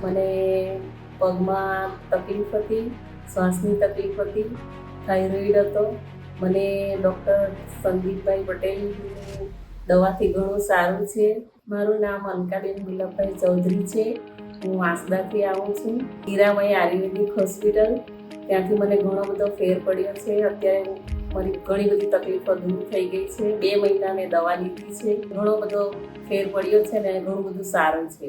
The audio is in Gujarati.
મને પગમાં તકલીફ હતી, શ્વાસની તકલીફ હતી, થાઇરોઇડ હતો. મને ડૉક્ટર સંદીપભાઈ પટેલની દવાથી ઘણું સારું છે. મારું નામ અલકાબેન ગુલાબભાઈ ચૌધરી છે. હું વાંસદાથી આવું છું. હીરામય આયુર્વેદિક હોસ્પિટલ, ત્યાંથી મને ઘણો બધો ફેર પડ્યો છે. અત્યારે મારી ઘણી બધી તકલીફો દૂર થઈ ગઈ છે. 2 મહિના મેં દવા લીધી છે. ઘણો બધો ફેર પડ્યો છે ને ઘણું બધું સારું છે.